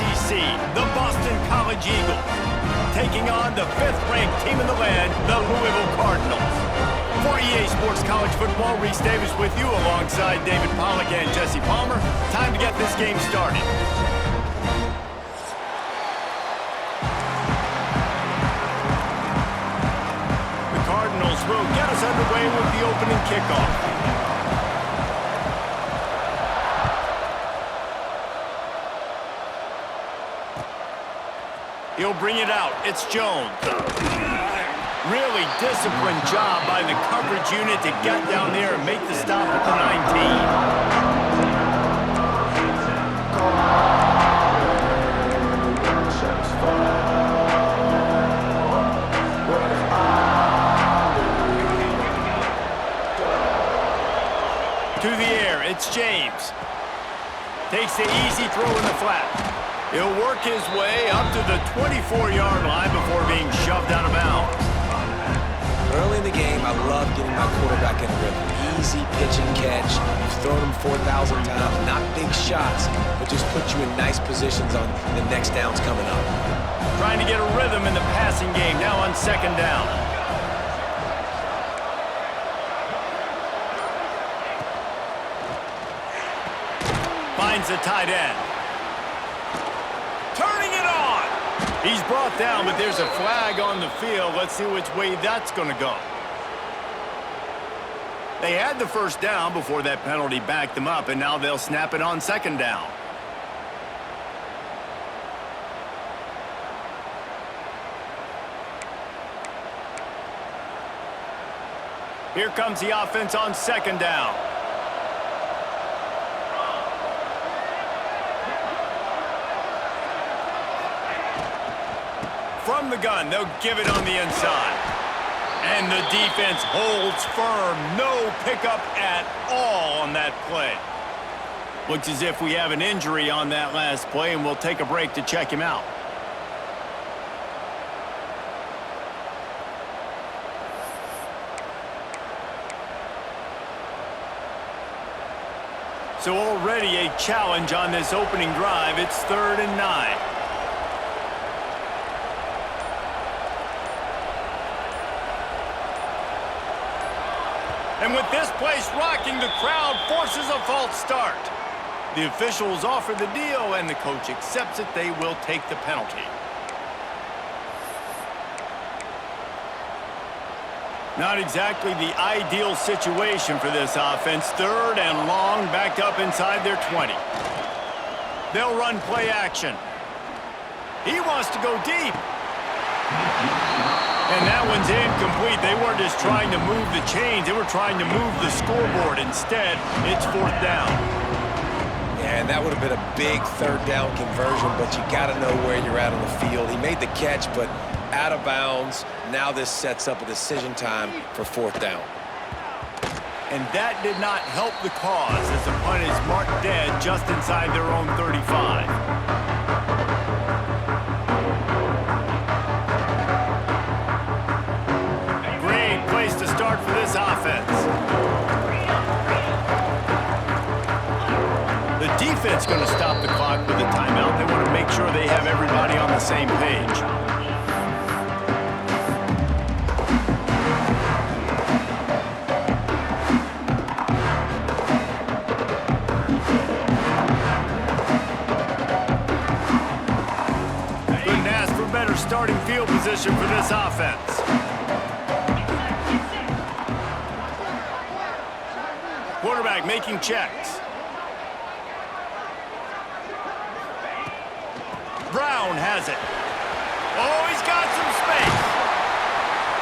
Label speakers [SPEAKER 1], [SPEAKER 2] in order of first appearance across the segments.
[SPEAKER 1] SEC, the Boston College Eagles, taking on the 5th-ranked team in the land, the Louisville Cardinals. For EA Sports College Football, Reese Davis with you alongside David Pollack and Jesse Palmer. Time to get this game started. The Cardinals will get us underway with the opening kickoff. He'll bring it out. It's Jones. Really disciplined job by the coverage unit to get down there and make the stop at the 19. To the air, it's James. Takes the easy throw in the flat. He'll work his way up to the 24-yard line before being shoved out of bounds.
[SPEAKER 2] Early in the game, I love getting my quarterback in a rhythm. Easy pitch and catch. You've thrown him 4,000 times. Not big shots, but just put you in nice positions on the next downs coming up.
[SPEAKER 1] Trying to get a rhythm in the passing game now on 2nd down. Finds the tight end. Turning it on. He's brought down, but there's a flag on the field. Let's see which way that's going to go. They had the first down before that penalty backed them up, and now they'll snap it on 2nd down. Here comes the offense on 2nd down. From the gun, they'll give it on the inside. And the defense holds firm. No pickup at all on that play. Looks as if we have an injury on that last play, and we'll take a break to check him out. So already a challenge on this opening drive. It's 3rd and 9. And with this place rocking, the crowd forces a false start. The officials offer the deal, and the coach accepts it. They will take the penalty. Not exactly the ideal situation for this offense. 3rd and long, backed up inside their 20. They'll run play action. He wants to go deep. And that one's incomplete. They weren't just trying to move the chains. They were trying to move the scoreboard. Instead, it's 4th down.
[SPEAKER 2] Yeah, and that would have been a big 3rd down conversion, but you got to know where you're at on the field. He made the catch, but out of bounds. Now this sets up a decision time for 4th down.
[SPEAKER 1] And that did not help the cause as the punt is marked dead just inside their own 35. To start for this offense. The defense going to stop the clock with a timeout. They want to make sure they have everybody on the same page. Couldn't ask for better starting field position for this offense. Quarterback making checks. Brown has it. Oh, he's got some space.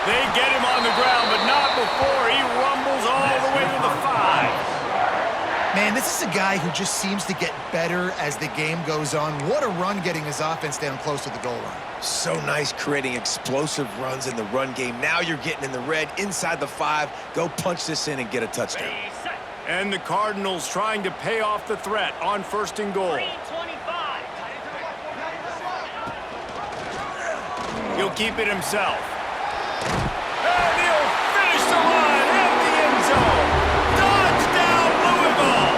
[SPEAKER 1] They get him on the ground, but not before he rumbles all the way to the 5.
[SPEAKER 3] Man, this is a guy who just seems to get better as the game goes on. What a run getting his offense down close to the goal line.
[SPEAKER 2] So nice creating explosive runs in the run game. Now you're getting in the red inside the 5. Go punch this in and get a touchdown.
[SPEAKER 1] And the Cardinals trying to pay off the threat on 1st and goal. He'll keep it himself. And he'll finish the line in the end zone. Touchdown, Louisville!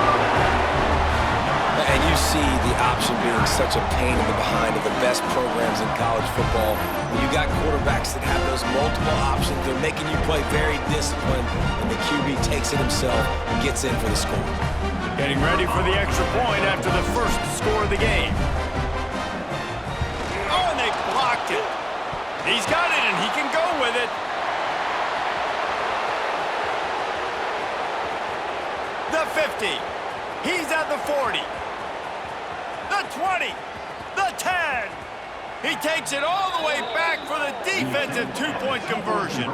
[SPEAKER 2] And you see the option being such a pain in the behind of the best programs in college football. When you got quarterbacks that have those multiple options, they're making you play very disciplined, and the QB takes it himself and gets in for the score.
[SPEAKER 1] Getting ready for the extra point after the first score of the game. Oh, and they blocked it. He's got it, and he can go with it. The 50. He's at the 40. The 20. The 10. He takes it all the way back for the defensive two-point conversion.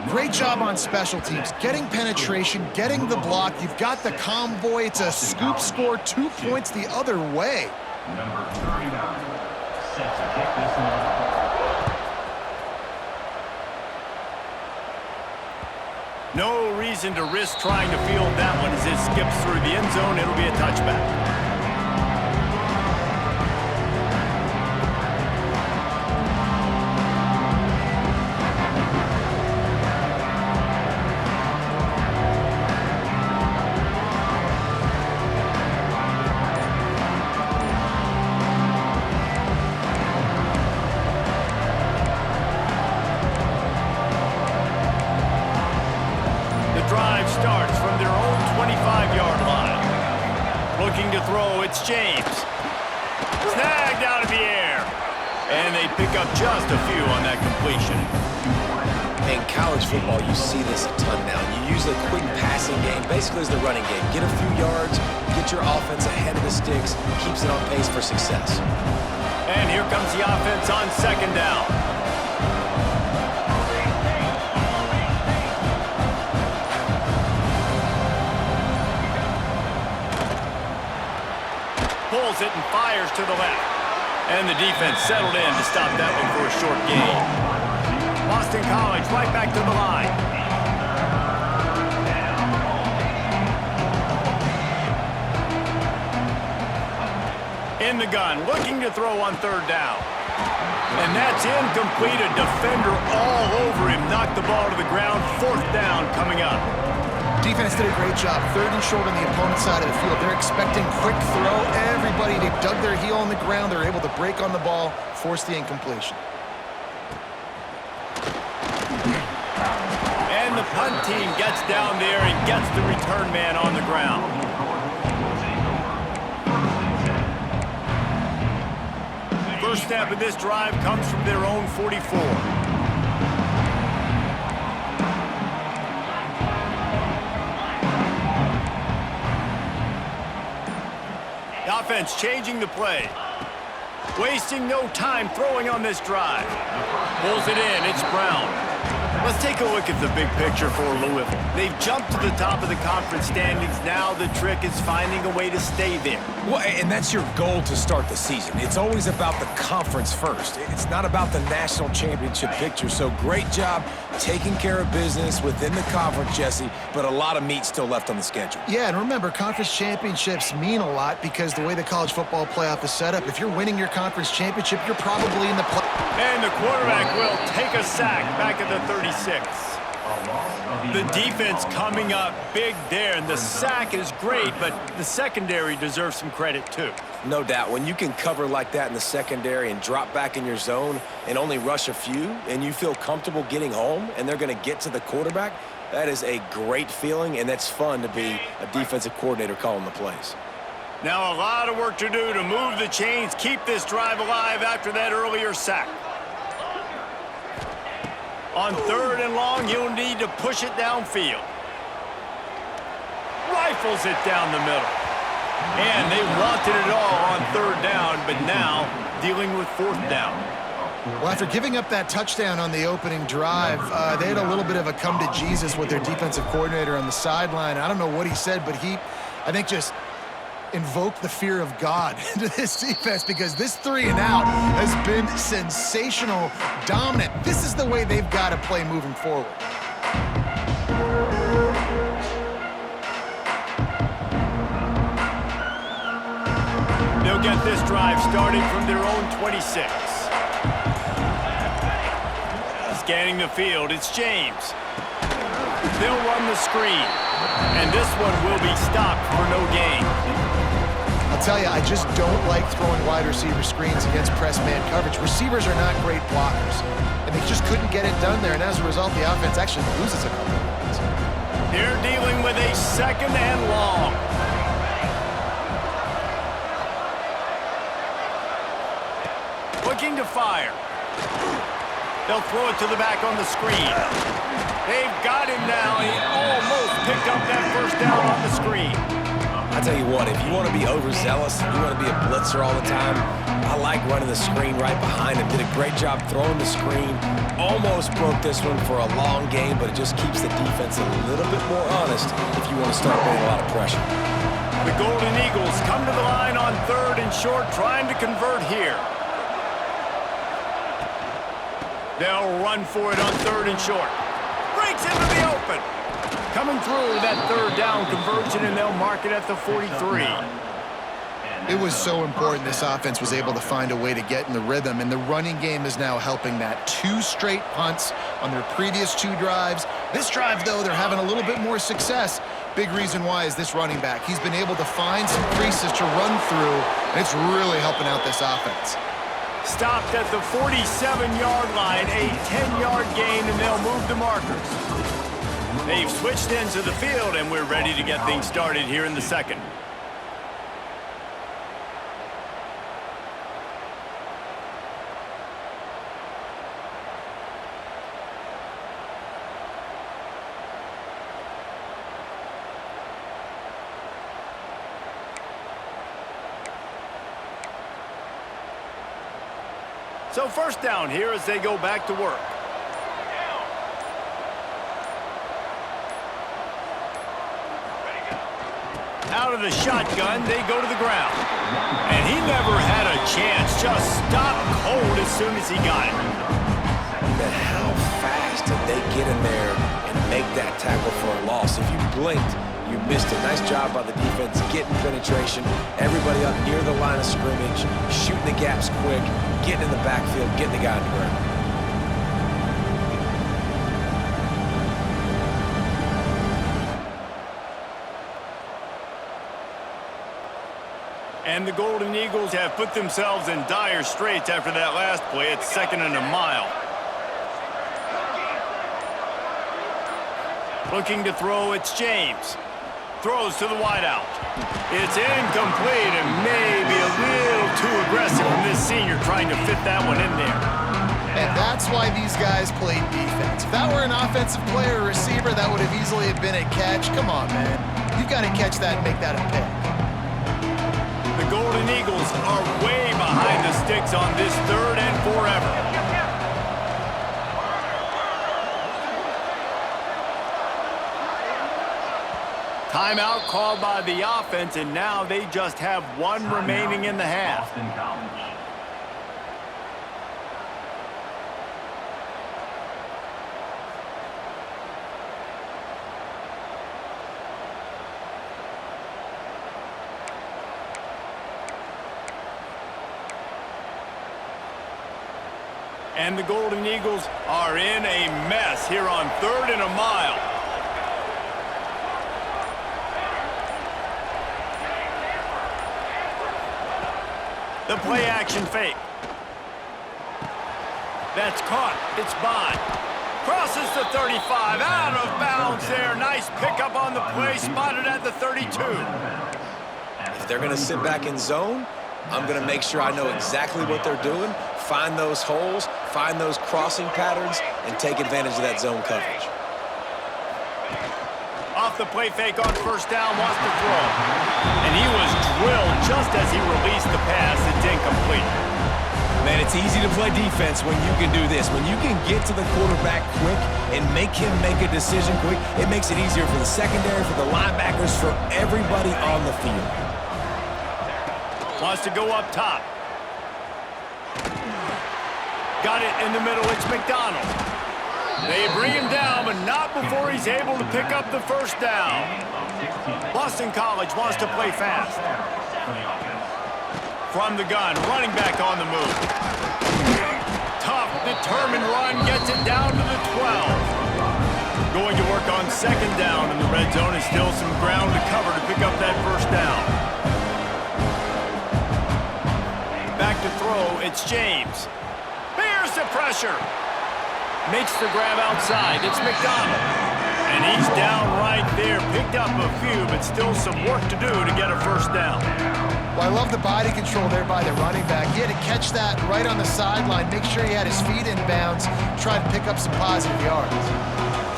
[SPEAKER 3] Great job on special teams, getting penetration, getting the block. You've got the convoy. It's a scoop score, 2 points the other way.
[SPEAKER 4] Number 39, set to kick this one.
[SPEAKER 1] No reason to risk trying to field that one as it skips through the end zone. It'll be a touchback. Starts from their own 25-yard line. Looking to throw, it's James. Snagged out of the air. And they pick up just a few on that completion.
[SPEAKER 2] In college football, you see this a ton now. You use the quick passing game, basically as the running game. Get a few yards, get your offense ahead of the sticks, keeps it on pace for success.
[SPEAKER 1] And here comes the offense on second down. Pulls it and fires to the left. And the defense settled in to stop that one for a short gain. Boston College right back to the line. In the gun, looking to throw on third down. And that's incomplete. A defender all over him. Knocked the ball to the ground. Fourth down coming up.
[SPEAKER 3] Defense did a great job. Third and short on the opponent's side of the field. They're expecting quick throw. Everybody, they dug their heel on the ground. They're able to break on the ball, force the incompletion.
[SPEAKER 1] And the punt team gets down there and gets the return man on the ground. First snap of this drive comes from their own 44. Offense changing the play. Wasting no time throwing on this drive. Pulls it in. It's Brown. Let's take a look at the big picture for Louisville. They've jumped to the top of the conference standings. Now the trick is finding a way to stay there.
[SPEAKER 2] Well, and that's your goal to start the season. It's always about the conference first. It's not about the national championship picture. So great job taking care of business within the conference, Jesse, but a lot of meat still left on the schedule.
[SPEAKER 3] Yeah, and remember, conference championships mean a lot because the way the college football playoff is set up, if you're winning your conference championship, you're probably in the play.
[SPEAKER 1] And the quarterback will take a sack back at the 36. The defense coming up big there, and the sack is great, but the secondary deserves some credit too.
[SPEAKER 2] No doubt. When you can cover like that in the secondary and drop back in your zone and only rush a few, and you feel comfortable getting home, and they're going to get to the quarterback, that is a great feeling, and that's fun to be a defensive coordinator calling the plays.
[SPEAKER 1] Now a lot of work to do to move the chains, keep this drive alive after that earlier sack. On third and long, you'll need to push it downfield. Rifles it down the middle. And they wanted it all on third down, but now dealing with fourth down.
[SPEAKER 3] Well, after giving up that touchdown on the opening drive, they had a little bit of a come to Jesus with their defensive coordinator on the sideline. I don't know what he said, but he, I think, just invoked the fear of God into this defense because this 3 and out has been sensational, dominant. This is the way they've got to play moving forward.
[SPEAKER 1] They'll get this drive started from their own 26. Scanning the field, it's James. They'll run the screen, and this one will be stopped for no gain.
[SPEAKER 3] I'll tell you, I just don't like throwing wide receiver screens against press man coverage. Receivers are not great blockers, and they just couldn't get it done there, and as a result, the offense actually loses a couple of yards.
[SPEAKER 1] They're dealing with a 2nd and long. Looking to fire. They'll throw it to the back on the screen. They've got him now. He almost picked up that first down on the screen.
[SPEAKER 2] I tell you what, if you want to be overzealous, you want to be a blitzer all the time, I like running the screen right behind him. Did a great job throwing the screen. Almost broke this one for a long game, but it just keeps the defense a little bit more honest if you want to start putting a lot of pressure.
[SPEAKER 1] The Golden Eagles come to the line on 3rd and short, trying to convert here. They'll run for it on 3rd and short. Breaks into the open. Coming through that 3rd down conversion, and they'll mark it at the 43.
[SPEAKER 3] It was so important this offense was able to find a way to get in the rhythm, and the running game is now helping that. 2 straight punts on their previous 2 drives. This drive, though, they're having a little bit more success. Big reason why is this running back. He's been able to find some creases to run through, and it's really helping out this offense.
[SPEAKER 1] Stopped at the 47-yard line, a 10-yard gain, and they'll move the markers. They've switched into the field, and we're ready to get things started here in the 2nd. So 1st down here as they go back to work. Out of the shotgun, they go to the ground. And he never had a chance, just stopped cold as soon as he got it.
[SPEAKER 2] But how fast did they get in there and make that tackle for a loss? If you blinked, you missed it. Nice job by the defense getting penetration. Everybody up near the line of scrimmage, shooting the gaps quick, getting in the backfield, getting the guy on the ground.
[SPEAKER 1] And the Golden Eagles have put themselves in dire straits after that last play. It's 2nd and a mile. Looking to throw, it's James. Throws to the wideout. It's incomplete and maybe a little too aggressive from this senior trying to fit that one in there.
[SPEAKER 3] And that's why these guys played defense. If that were an offensive player or receiver, that would have easily been a catch. Come on, man. You've got to catch that and make that a pick.
[SPEAKER 1] The Golden Eagles are way behind the sticks on this 3rd and forever. Timeout called by the offense, and now they just have 1 remaining in the half.
[SPEAKER 4] Boston College.
[SPEAKER 1] And the Golden Eagles are in a mess here on 3rd and a mile. The play action fake. That's caught. It's Bond. Crosses the 35. Out of bounds there. Nice pickup on the play. Spotted at the 32.
[SPEAKER 2] If they're going to sit back in zone, I'm going to make sure I know exactly what they're doing, find those holes, find those crossing patterns, and take advantage of that zone coverage.
[SPEAKER 1] Off the play fake on 1st down, wants to throw. And he was drilled just as he released the pass. It's incomplete.
[SPEAKER 2] Man, it's easy to play defense when you can do this. When you can get to the quarterback quick and make him make a decision quick, it makes it easier for the secondary, for the linebackers, for everybody on the field.
[SPEAKER 1] Wants to go up top. Got it in the middle. It's McDonald. They bring him down, but not before he's able to pick up the 1st down. Boston College wants to play fast. From the gun, running back on the move. Tough, determined run, gets it down to the 12. Going to work on 2nd down in the red zone, and still some ground to cover to pick up that 1st down. Back to throw, it's James. Here's the pressure. Makes the grab outside, it's McDonald. And he's down right there. Picked up a few, but still some work to do to get a first down.
[SPEAKER 3] Well, I love the body control there by the running back. He had to catch that right on the sideline, make sure he had his feet in bounds, try to pick up some positive yards.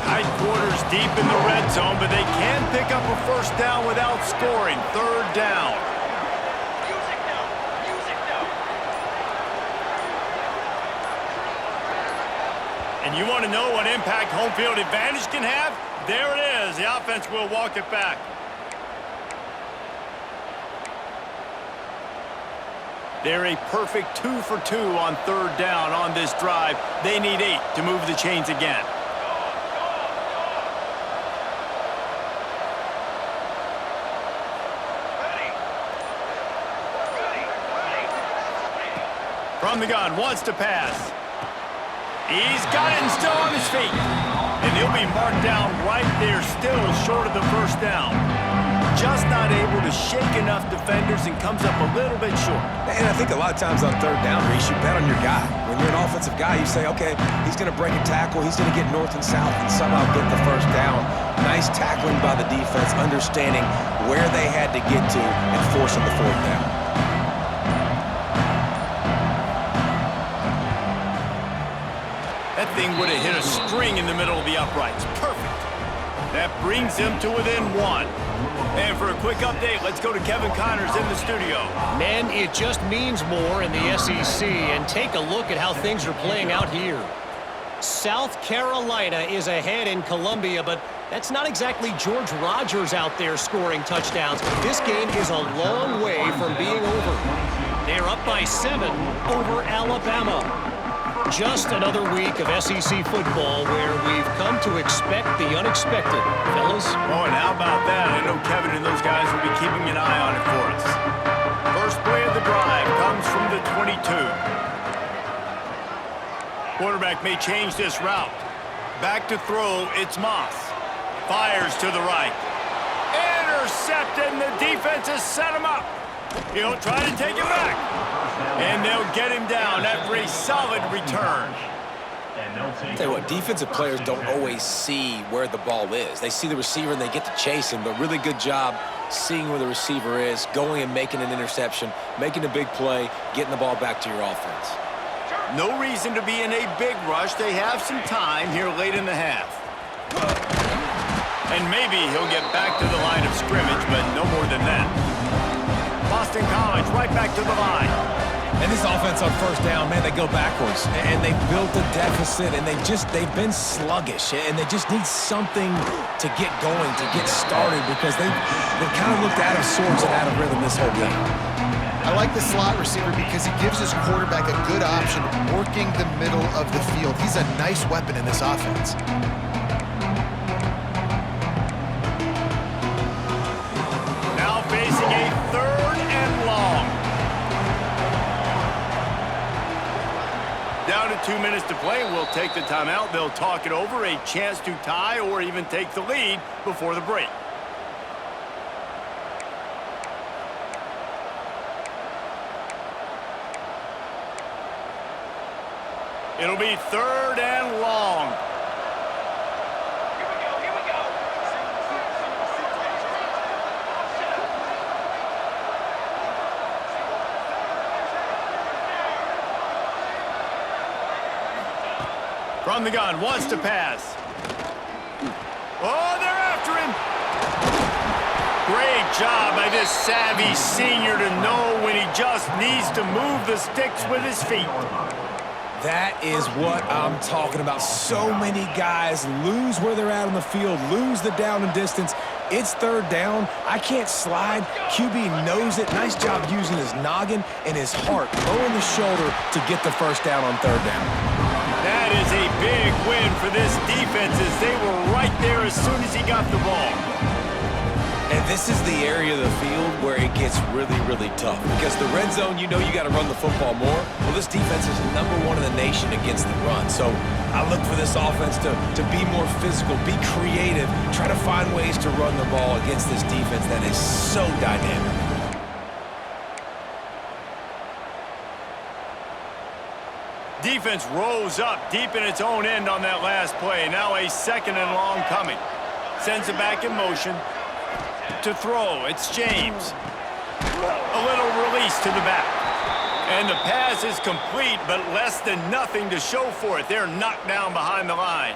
[SPEAKER 1] Tight quarters deep in the red zone, but they can pick up a first down without scoring. Third down. And you want to know what impact home field advantage can have? There it is. The offense will walk it back. They're a perfect 2 for 2 on third down on this drive. They need 8 to move the chains again. From the gun, wants to pass. He's got it and still on his feet. And he'll be marked down right there, still short of the first down. Just not able to shake enough defenders and comes up a little bit short.
[SPEAKER 2] And I think a lot of times on third down, Reese, you bet on your guy. When you're an offensive guy, you say, okay, he's going to break a tackle, he's going to get north and south and somehow get the first down. Nice tackling by the defense, understanding where they had to get to and forcing the fourth down.
[SPEAKER 1] That thing would have hit a string in the middle of the uprights. Perfect. That brings them to within 1. And for a quick update, let's go to Kevin Connors in the studio.
[SPEAKER 5] Man, it just means more in the SEC. And take a look at how things are playing out here. South Carolina is ahead in Columbia, but that's not exactly George Rogers out there scoring touchdowns. This game is a long way from being over. They're up by 7 over Alabama. Just another week of SEC football where we've come to expect the unexpected, fellas.
[SPEAKER 1] Oh, and how about that? I know Kevin and those guys will be keeping an eye on it for us. First play of the drive comes from the 22. Quarterback may change this route. Back to throw, it's Moss. Fires to the right. Intercepted, and the defense has set him up. He'll try to take it back. And they'll get him down after a solid return.
[SPEAKER 2] Tell you what, defensive players don't always see where the ball is. They see the receiver and they get to chase him, but really good job seeing where the receiver is, going and making an interception, making a big play, getting the ball back to your offense.
[SPEAKER 1] No reason to be in a big rush. They have some time here late in the half. And maybe he'll get back to the line of scrimmage, but no more than that. Boston College right back to the line.
[SPEAKER 2] And this offense on first down, man, they go backwards. And they've built a deficit, and they've been sluggish. And they just need something to get going, to get started, because they've kind of looked out of sorts and out of rhythm this whole game.
[SPEAKER 3] I like the slot receiver because he gives his quarterback a good option working the middle of the field. He's a nice weapon in this offense.
[SPEAKER 1] Now facing a 3rd and long. Down to 2 minutes to play. We'll take the timeout. They'll talk it over. A chance to tie or even take the lead before the break. It'll be 3rd and long.
[SPEAKER 4] Here we go.
[SPEAKER 1] From the gun, wants to pass. Oh, they're after him. Great job by this savvy senior to know when he just needs to move the sticks with his feet.
[SPEAKER 2] That is what I'm talking about. So many guys lose where they're at on the field, lose the down and distance. It's 3rd down. I can't slide. QB knows it. Nice job using his noggin and his heart, throwing the shoulder to get the first down on 3rd down.
[SPEAKER 1] That is a big win for this defense as they were right there as soon as he got the ball.
[SPEAKER 2] And this is the area of the field where it gets really, really tough. Because the red zone, you know you got to run the football more. Well, this defense is #1 in the nation against the run. So I look for this offense to be more physical, be creative, try to find ways to run the ball against this defense that is so dynamic.
[SPEAKER 1] Defense rose up deep in its own end on that last play. Now a second and long coming. Sends it back in motion. To throw, it's James. A little release to the back. And the pass is complete, but less than nothing to show for it. They're knocked down behind the line.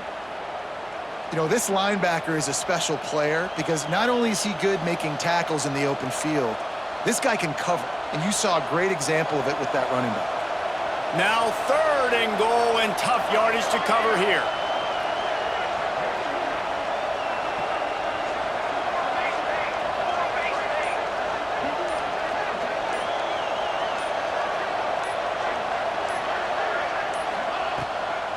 [SPEAKER 3] You know, this linebacker is a special player because not only is he good making tackles in the open field, this guy can cover. And you saw a great example of it with that running back.
[SPEAKER 1] Now 3rd and goal and tough yardage to cover here.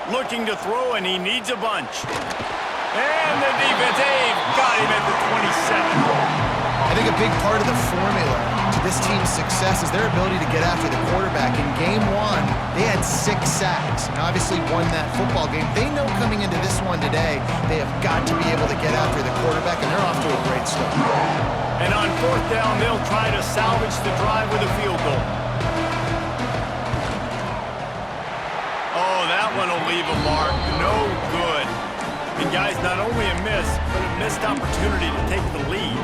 [SPEAKER 1] Looking to throw, and he needs a bunch. And the defense, they've got him at the 27.
[SPEAKER 3] I think a big part of the formula to this team's success is their ability to get after the quarterback. In game 1, they had 6 sacks and obviously won that football game. They know coming into this one today, they have got to be able to get after the quarterback, and they're off to a great start.
[SPEAKER 1] And on 4th down, they'll try to salvage the drive with a field goal. Oh, that one will leave a mark. No good. And guys, not only a miss, but a missed opportunity to take the lead.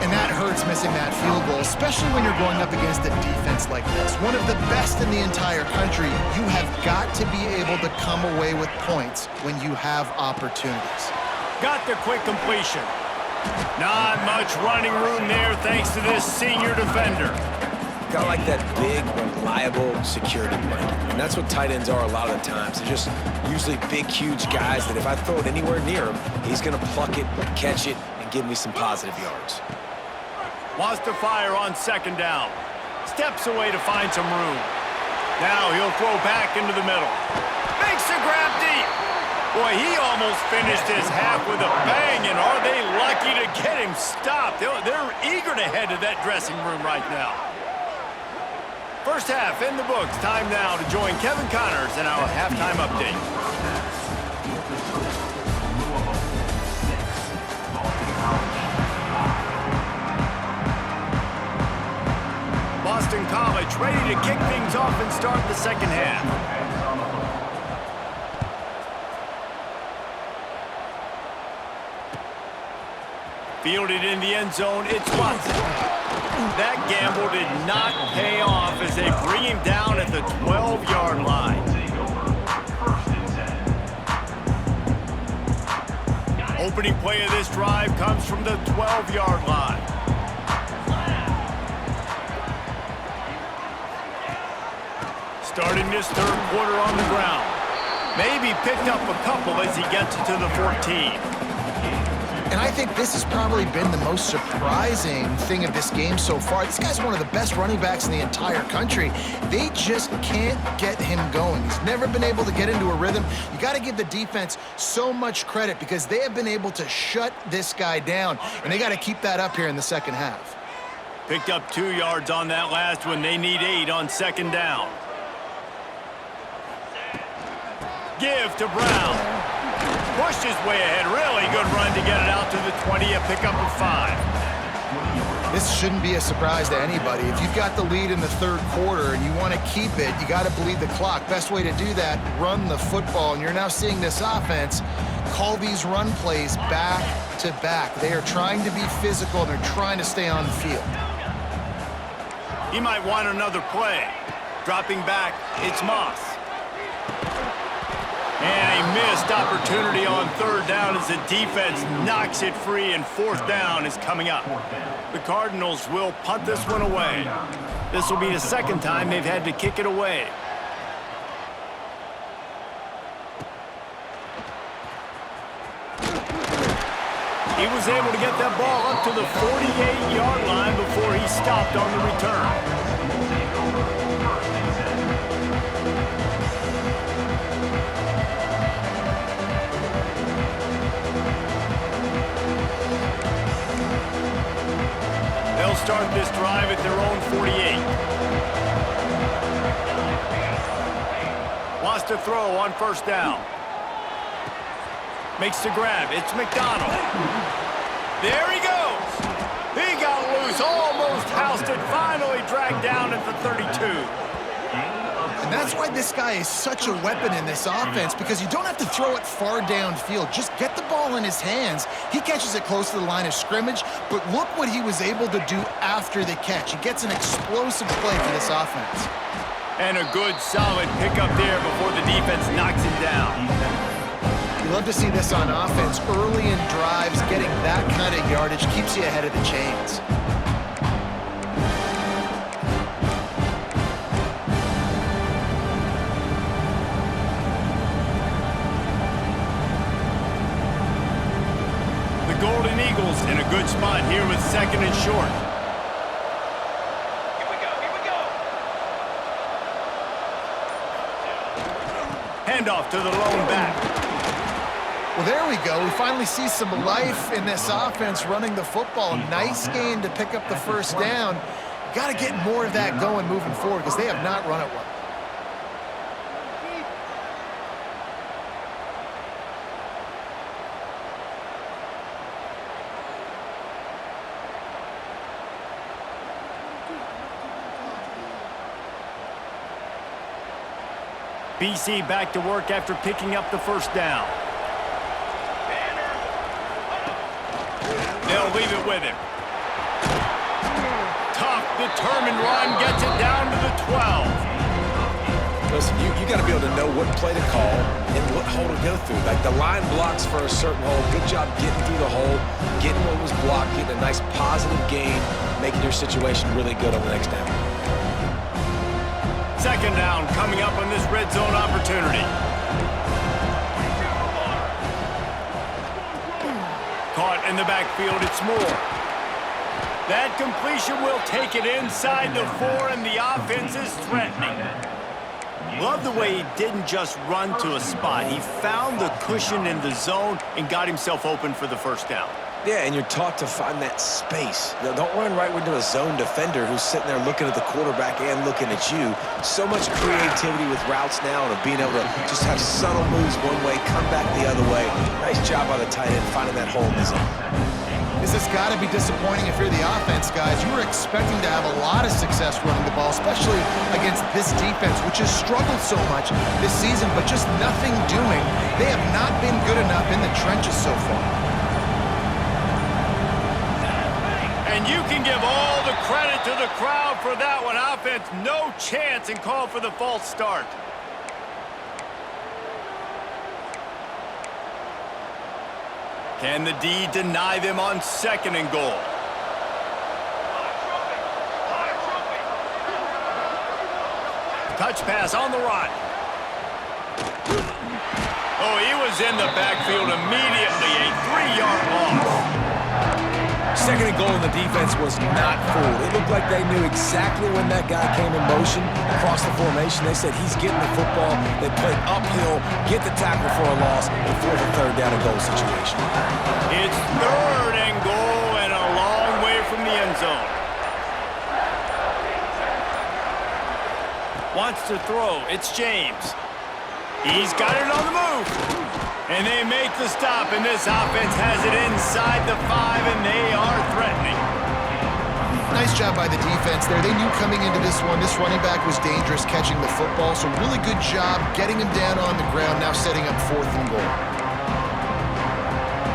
[SPEAKER 3] And that hurts missing that field goal, especially when you're going up against a defense like this. One of the best in the entire country. You have got to be able to come away with points when you have opportunities.
[SPEAKER 1] Got the quick completion. Not much running room there thanks to this senior defender.
[SPEAKER 2] Got like that big, reliable security blanket. And that's what tight ends are a lot of the times. They're just usually big, huge guys that if I throw it anywhere near him, he's going to pluck it, catch it, and give me some positive yards.
[SPEAKER 1] Wants to fire on 2nd down. Steps away to find some room. Now he'll throw back into the middle. Makes a grab deep. Boy, he almost finished his half with a bang, and are they lucky to get him stopped? They're eager to head to that dressing room right now. First half in the books. Time now to join Kevin Connors in our halftime update. Boston College ready to kick things off and start the second half. Fielded in the end zone, it's Watson. That gamble did not pay off as they bring him down at the 12-yard line. Opening play of this drive comes from the 12-yard line. Starting this 3rd quarter on the ground. Maybe picked up a couple as he gets to the 14.
[SPEAKER 3] And I think this has probably been the most surprising thing of this game so far. This guy's one of the best running backs in the entire country. They just can't get him going. He's never been able to get into a rhythm. You got to give the defense so much credit because they have been able to shut this guy down, and they got to keep that up here in the second half.
[SPEAKER 1] Picked up 2 yards on that last one. They need 8 on 2nd down. Give to Brown. Pushed his way ahead. Really good run to get it out to the 20. A pickup of 5.
[SPEAKER 3] This shouldn't be a surprise to anybody. If you've got the lead in the 3rd quarter and you want to keep it, you got to bleed the clock. Best way to do that, run the football. And you're now seeing this offense call these run plays back to back. They are trying to be physical, and they're trying to stay on the field.
[SPEAKER 1] He might want another play. Dropping back, it's Moss. And a missed opportunity on 3rd down as the defense knocks it free, and 4th down is coming up. The Cardinals will punt this one away. This will be the 2nd time they've had to kick it away. He was able to get that ball up to the 48-yard line before he stopped on the return. They'll start this drive at their own 48. Wants to throw on 1st down. Makes the grab. It's McDonald. There he goes. He got loose. Almost housed it. Finally dragged down at the 32.
[SPEAKER 3] And that's why this guy is such a weapon in this offense, because you don't have to throw it far downfield. Just get the ball in his hands. He catches it close to the line of scrimmage, but look what he was able to do after the catch. He gets an explosive play for this offense.
[SPEAKER 1] And a good, solid pickup there before the defense knocks him down.
[SPEAKER 3] You love to see this on offense. Early in drives, getting that kind of yardage keeps you ahead of the chains.
[SPEAKER 1] Golden Eagles in a good spot here with 2nd and short.
[SPEAKER 4] Here we go.
[SPEAKER 1] Handoff to the lone back.
[SPEAKER 3] Well, there we go. We finally see some life in this offense running the football. Nice gain to pick up the first down. Got to get more of that going moving forward because they have not run it well.
[SPEAKER 1] BC back to work after picking up the first down. They'll leave it with him. Tough, determined run gets it down to the 12.
[SPEAKER 2] Listen, you got to be able to know what play to call and what hole to go through. Like the line blocks for a certain hole. Good job getting through the hole, getting what was blocked, getting a nice positive gain, making your situation really good on the next down.
[SPEAKER 1] 2nd down coming up on this red zone opportunity. Caught in the backfield, it's Moore. That completion will take it inside the 4, and the offense is threatening. Love the way he didn't just run to a spot. He found the cushion in the zone and got himself open for the first down.
[SPEAKER 2] Yeah, and you're taught to find that space. Now, don't run right into a zone defender who's sitting there looking at the quarterback and looking at you. So much creativity with routes now and of being able to just have subtle moves one way, come back the other way. Nice job by the tight end finding that hole in the zone.
[SPEAKER 3] This has got to be disappointing if you're the offense, guys. You were expecting to have a lot of success running the ball, especially against this defense, which has struggled so much this season, but just nothing doing. They have not been good enough in the trenches so far.
[SPEAKER 1] And you can give all the credit to the crowd for that one. Offense, no chance, and call for the false start. Can the D deny them on 2nd and goal? Touch pass on the run. Oh, he was in the backfield immediately. A 3-yard loss.
[SPEAKER 2] 2nd and goal, and the defense was not fooled. It looked like they knew exactly when that guy came in motion across the formation. They said he's getting the football. They played uphill, get the tackle for a loss, and force a 3rd down and goal situation.
[SPEAKER 1] It's 3rd and goal and a long way from the end zone. Wants to throw. It's James. He's got it on the move. And they make the stop, and this offense has it inside the 5, and they are threatening.
[SPEAKER 3] Nice job by the defense there. They knew coming into this one, this running back was dangerous catching the football, so really good job getting him down on the ground, now setting up 4th and goal.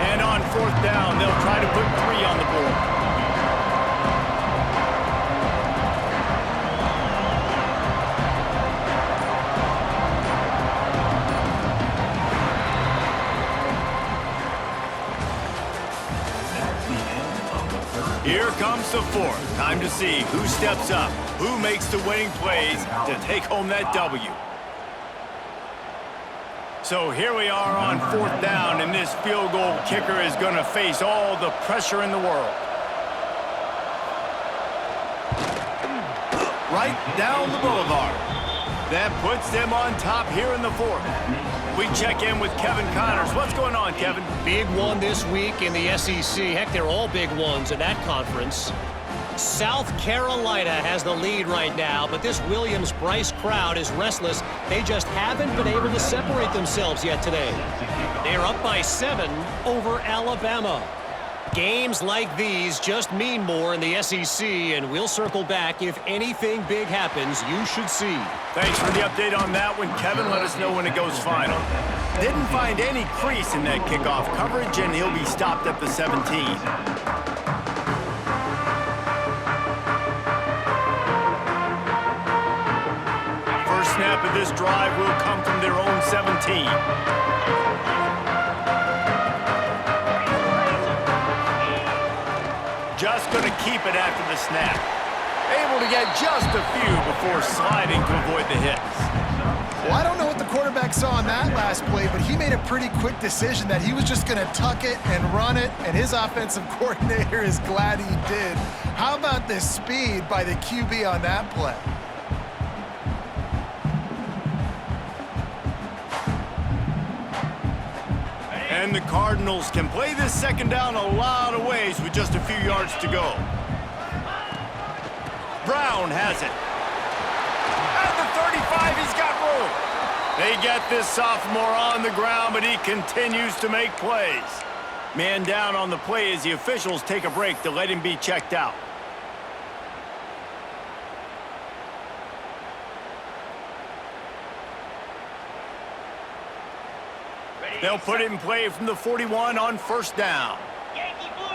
[SPEAKER 1] And on 4th down, they'll try to put 3 on the board. Here comes the 4th. Time to see who steps up, who makes the winning plays to take home that W. So here we are on 4th down, and this field goal kicker is going to face all the pressure in the world. Right down the boulevard. That puts them on top here in the 4th. We check in with Kevin Connors. What's going on, Kevin?
[SPEAKER 5] Big one this week in the SEC. Heck, they're all big ones in that conference. South Carolina has the lead right now, but this Williams-Brice crowd is restless. They just haven't been able to separate themselves yet today. They're up by 7 over Alabama. Games like these just mean more in the SEC, and we'll circle back. If anything big happens, you should see.
[SPEAKER 1] Thanks for the update on that one, Kevin. Let us know when it goes final. Didn't find any crease in that kickoff coverage, and he'll be stopped at the 17. First snap of this drive will come from their own 17. Just going to keep it after the snap. Able to get just a few before sliding to avoid the hits.
[SPEAKER 3] Well, I don't know what the quarterback saw on that last play, but he made a pretty quick decision that he was just going to tuck it and run it, and his offensive coordinator is glad he did. How about the speed by the QB on that play?
[SPEAKER 1] And the Cardinals can play this second down a lot of ways with just a few yards to go. Brown has it. At the 35, he's got room. They get this sophomore on the ground, but he continues to make plays. Man down on the play as the officials take a break to let him be checked out. They'll put it in play from the 41 on first down.
[SPEAKER 4] Yankee Blue.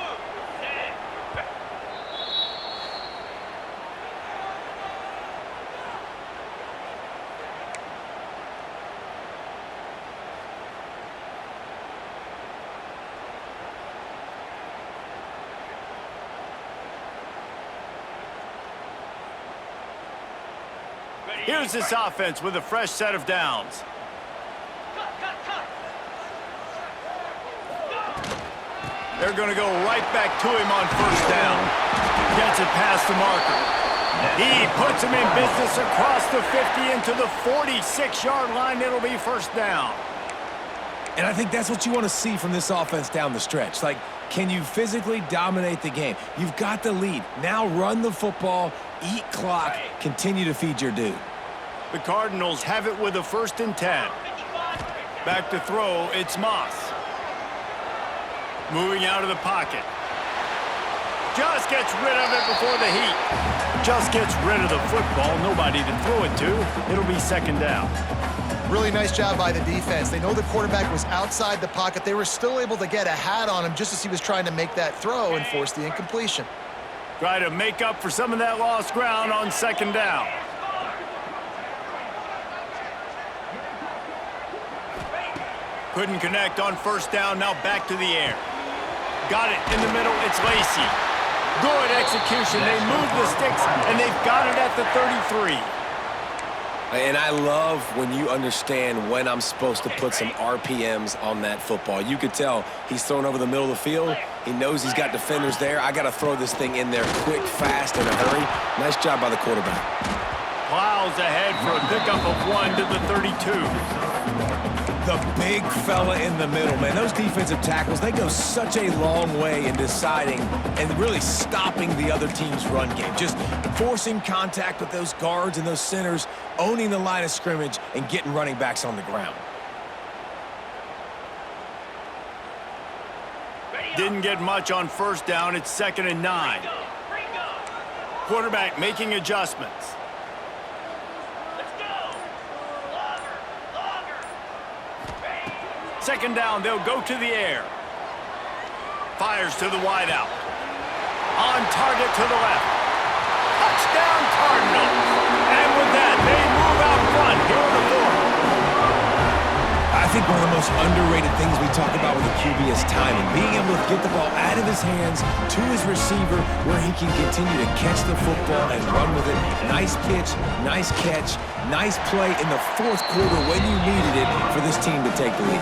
[SPEAKER 1] Here's this offense with a fresh set of downs. They're going to go right back to him on first down. Gets it past the marker. He puts him in business across the 50 into the 46-yard line. It'll be first down.
[SPEAKER 2] And I think that's what you want to see from this offense down the stretch. Like, can you physically dominate the game? You've got the lead. Now run the football, eat clock, continue to feed your dude.
[SPEAKER 1] The Cardinals have it with a 1st and 10. Back to throw, it's Moss. Moving out of the pocket. Just gets rid of it before the heat. Just gets rid of the football. Nobody to throw it to. It'll be second down.
[SPEAKER 3] Really nice job by the defense. They know the quarterback was outside the pocket. They were still able to get a hat on him just as he was trying to make that throw and force the incompletion.
[SPEAKER 1] Try to make up for some of that lost ground on second down. Couldn't connect on first down. Now back to the air. Got it in the middle. It's Lacy. Good execution. They move the sticks, and they've got it at the 33.
[SPEAKER 2] And I love when you understand when I'm supposed to put some RPMs on that football. You could tell he's thrown over the middle of the field. He knows he's got defenders there. I got to throw this thing in there quick, fast, in a hurry. Nice job by the quarterback.
[SPEAKER 1] Plows ahead for a pickup of 1 to the 32.
[SPEAKER 2] The big fella in the middle, man. Those defensive tackles, they go such a long way in deciding and really stopping the other team's run game. Just forcing contact with those guards and those centers, owning the line of scrimmage, and getting running backs on the ground.
[SPEAKER 1] Didn't get much on first down. It's 2nd and 9. Quarterback making adjustments. Second down, they'll go to the air. Fires to the wideout. On target to the left. Touchdown, Cardinals. And with that, they move out front here in the 4th.
[SPEAKER 2] I think one of the most underrated things we talk about with a QB is timing. Being able to get the ball out of his hands to his receiver where he can continue to catch the football and run with it. Nice pitch, nice catch, nice play in the 4th quarter when you needed it for this team to take the lead.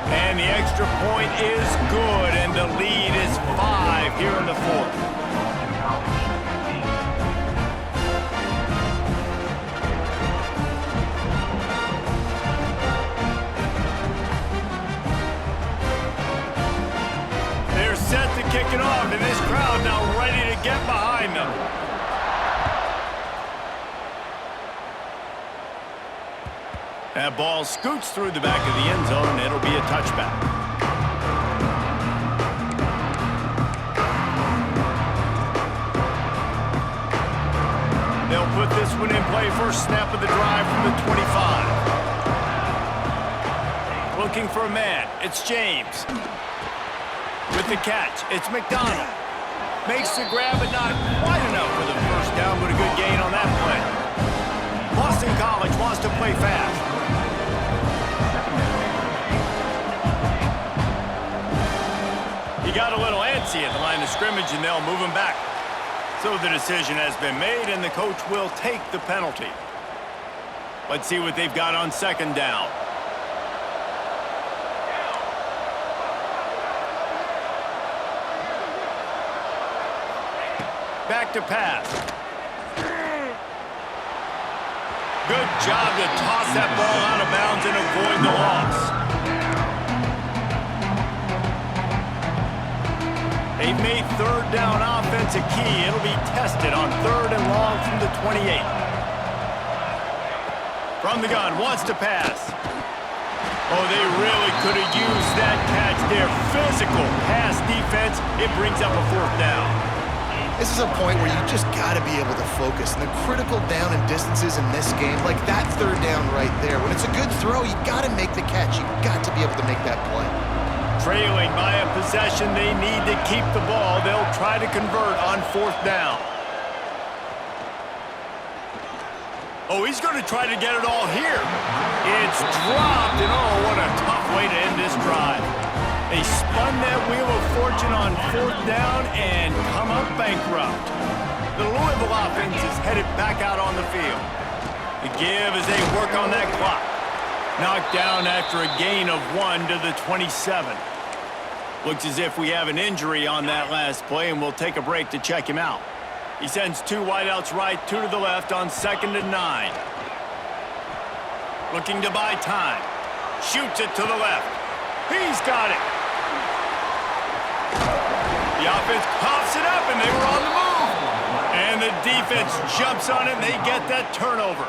[SPEAKER 1] And the extra point is good, and the lead is 5 here in the 4th. They're set to kick it off, and this crowd now ready to get behind them. That ball scoots through the back of the end zone, and it'll be a touchback. with this one in play. First snap of the drive from the 25. Looking for a man. It's James. With the catch, it's McDonald. Makes the grab, but not quite enough for the first down, but a good gain on that play. Boston College wants to play fast. He got a little antsy at the line of scrimmage, and they'll move him back. So the decision has been made, and the coach will take the penalty. Let's see what they've got on second down. Back to pass. Good job to toss that ball out of bounds and avoid the loss. They've made third down offense a key. It'll be tested on third and long from the 28. From the gun, wants to pass. Oh, they really could have used that catch there. Physical pass defense. It brings up a fourth down.
[SPEAKER 3] This is a point where you just got to be able to focus. And the critical down and distances in this game, like that third down right there, when it's a good throw, you got to make the catch. You got to be able to make that play.
[SPEAKER 1] Trailing by a possession, they need to keep the ball. They'll try to convert on fourth down. Oh, he's going to try to get it all here. It's dropped, and oh, what a tough way to end this drive. They spun that wheel of fortune on fourth down and come up bankrupt. The Louisville offense is headed back out on the field. The give as they work on that clock. Knocked down after a gain of 1 to the 27. Looks as if we have an injury on that last play, and we'll take a break to check him out. He sends 2 wideouts right, 2 to the left on 2nd and 9. Looking to buy time. Shoots it to the left. He's got it. The offense coughs it up, and they were on the move. And the defense jumps on it, and they get that turnover.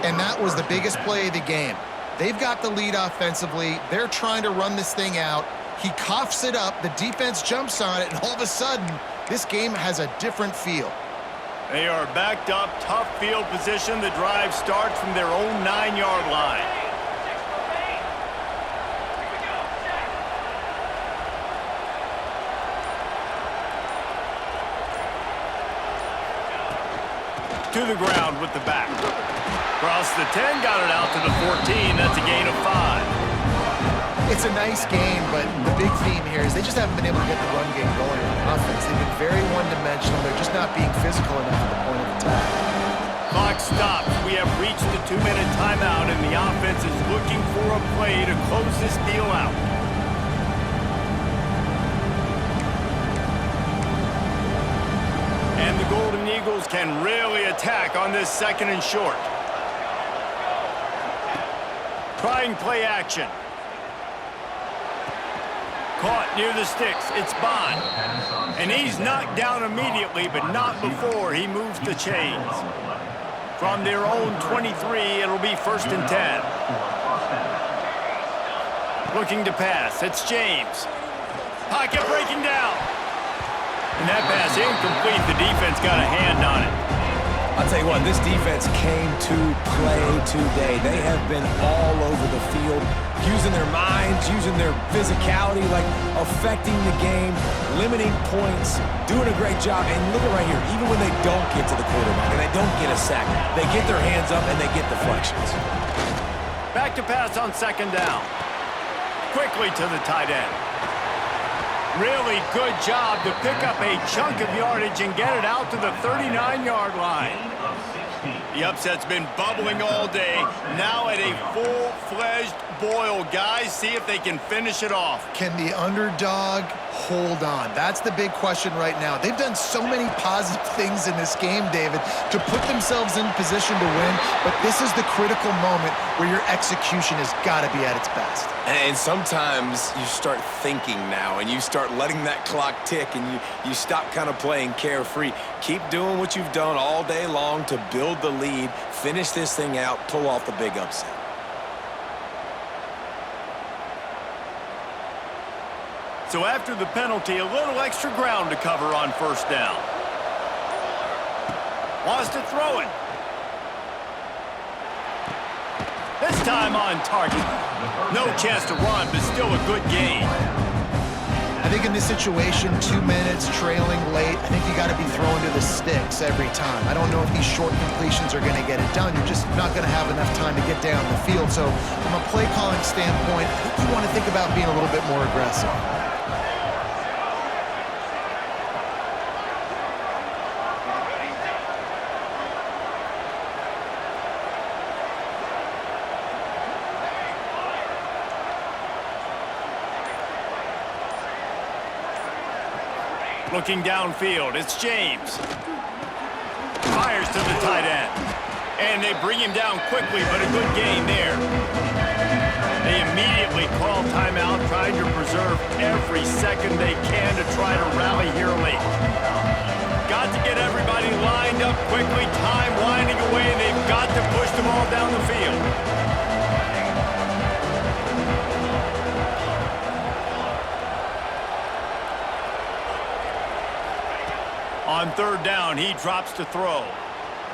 [SPEAKER 3] And that was the biggest play of the game. They've got the lead offensively. They're trying to run this thing out. He coughs it up. The defense jumps on it, and all of a sudden, this game has a different feel.
[SPEAKER 1] They are backed up, tough field position. The drive starts from their own 9-yard line. To the ground with the back. Across the 10, got it out to the 14. That's a gain of 5.
[SPEAKER 3] It's a nice game, but the big theme here is they just haven't been able to get the run game going on offense. They've been very one-dimensional. They're just not being physical enough at the point of attack.
[SPEAKER 1] Clock stops. We have reached the 2-minute timeout, and the offense is looking for a play to close this deal out. And the Golden Eagles can really attack on this 2nd and short. Trying play action. Caught near the sticks. It's Bond. And he's knocked down immediately, but not before he moves the chains. From their own 23, it'll be 1st and 10. Looking to pass. It's James. Pocket breaking down. And that pass incomplete. The defense got a hand on it.
[SPEAKER 2] I'll tell you what, this defense came to play today. They have been all over the field, using their minds, using their physicality, like affecting the game, limiting points, doing a great job. And look at right here, even when they don't get to the quarterback and they don't get a sack, they get their hands up and they get deflections.
[SPEAKER 1] Back to pass on 2nd down. Quickly to the tight end. Really good job to pick up a chunk of yardage and get it out to the 39-yard line. The upset's been bubbling all day. Now at a full-fledged boil. Guys, see if they can finish it off.
[SPEAKER 3] Can the underdog hold on? That's the big question right now. They've done so many positive things in this game, David, to put themselves in position to win, but this is the critical moment where your execution has got to be at its best.
[SPEAKER 2] And sometimes you start thinking now, and you start letting that clock tick, and you stop kind of playing carefree. Keep doing what you've done all day long to build the lead, finish this thing out, pull off the big upset.
[SPEAKER 1] So after the penalty, a little extra ground to cover on 1st down. Wants to throw it. time on target. No chance to run, but still a good gain.
[SPEAKER 3] I think in this situation, 2 minutes, trailing late, I think you got to be throwing to the sticks every time. I don't know if these short completions are going to get it done. You're just not going to have enough time to get down the field. So from a play calling standpoint, I think you want to think about being a little bit more aggressive.
[SPEAKER 1] Looking downfield, it's James. Fires to the tight end. And they bring him down quickly, but a good gain there. They immediately call timeout, trying to preserve every second they can to try to rally here late. Got to get everybody lined up quickly, time winding away, and they've got to push them all down the field. On third down, he drops to throw.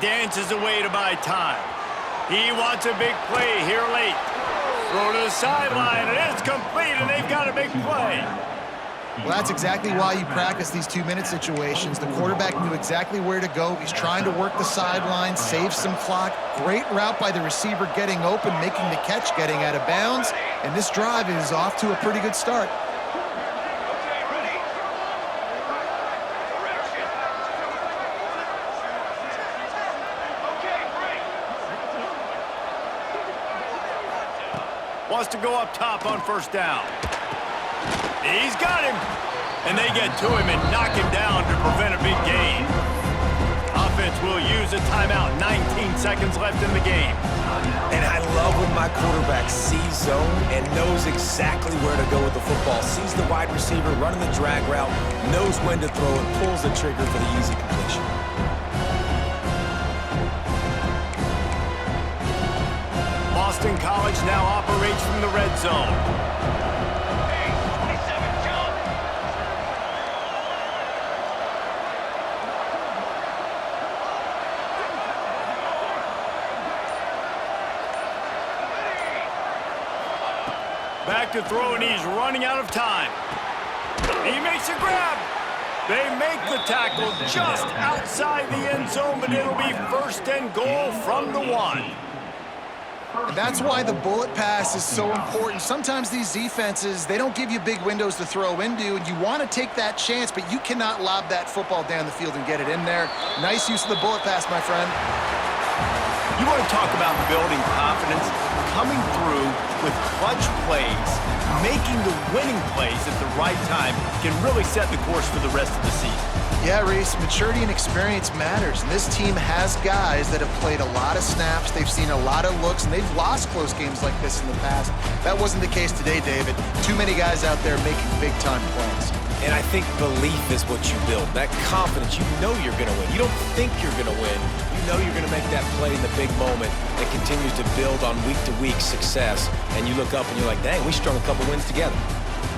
[SPEAKER 1] Dances away to buy time. He wants a big play here late. Throw to the sideline, and it's complete, and they've got a big play.
[SPEAKER 3] Well, that's exactly why you practice these 2-minute situations. The quarterback knew exactly where to go. He's trying to work the sideline, save some clock. Great route by the receiver getting open, making the catch, getting out of bounds. And this drive is off to a pretty good start.
[SPEAKER 1] Wants to go up top on first down. He's got him. And they get to him and knock him down to prevent a big gain. Offense will use a timeout. 19 seconds left in the game.
[SPEAKER 2] And I love when my quarterback sees zone and knows exactly where to go with the football. Sees the wide receiver running the drag route, knows when to throw, and pulls the trigger for the easy completion.
[SPEAKER 1] Boston College now operates from the red zone. Back to throw, and he's running out of time. He makes a grab. They make the tackle just outside the end zone, but it'll be first and goal from the 1.
[SPEAKER 3] And that's why the bullet pass is so important. Sometimes these defenses, they don't give you big windows to throw into, and you want to take that chance, but you cannot lob that football down the field and get it in there. Nice use of the bullet pass, my friend.
[SPEAKER 1] You want to talk about building confidence? Coming through with clutch plays, making the winning plays at the right time can really set the course for the rest of the season.
[SPEAKER 3] Yeah, Reese, maturity and experience matters. And this team has guys that have played a lot of snaps. They've seen a lot of looks, and they've lost close games like this in the past. That wasn't the case today, David. Too many guys out there making big-time plays.
[SPEAKER 2] And I think belief is what you build. That confidence, you know you're going to win. You don't think you're going to win. You know you're going to make that play in the big moment that continues to build on week-to-week success. And you look up and you're like, dang, we strung a couple wins together.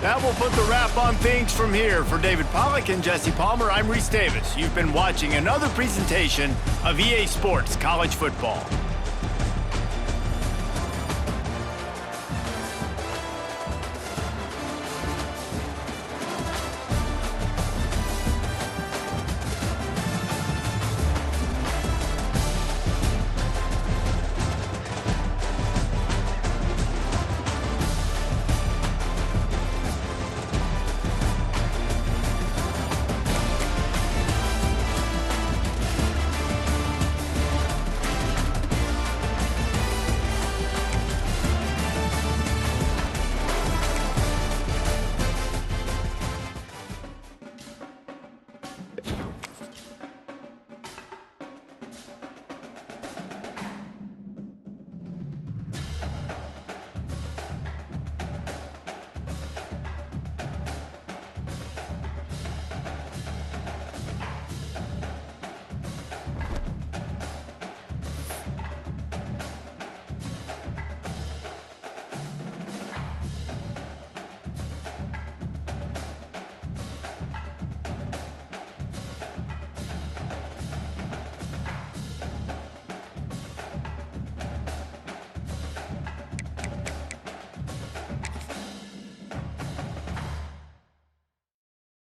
[SPEAKER 1] That will put the wrap on things from here. For David Pollack and Jesse Palmer, I'm Reese Davis. You've been watching another presentation of EA Sports College Football.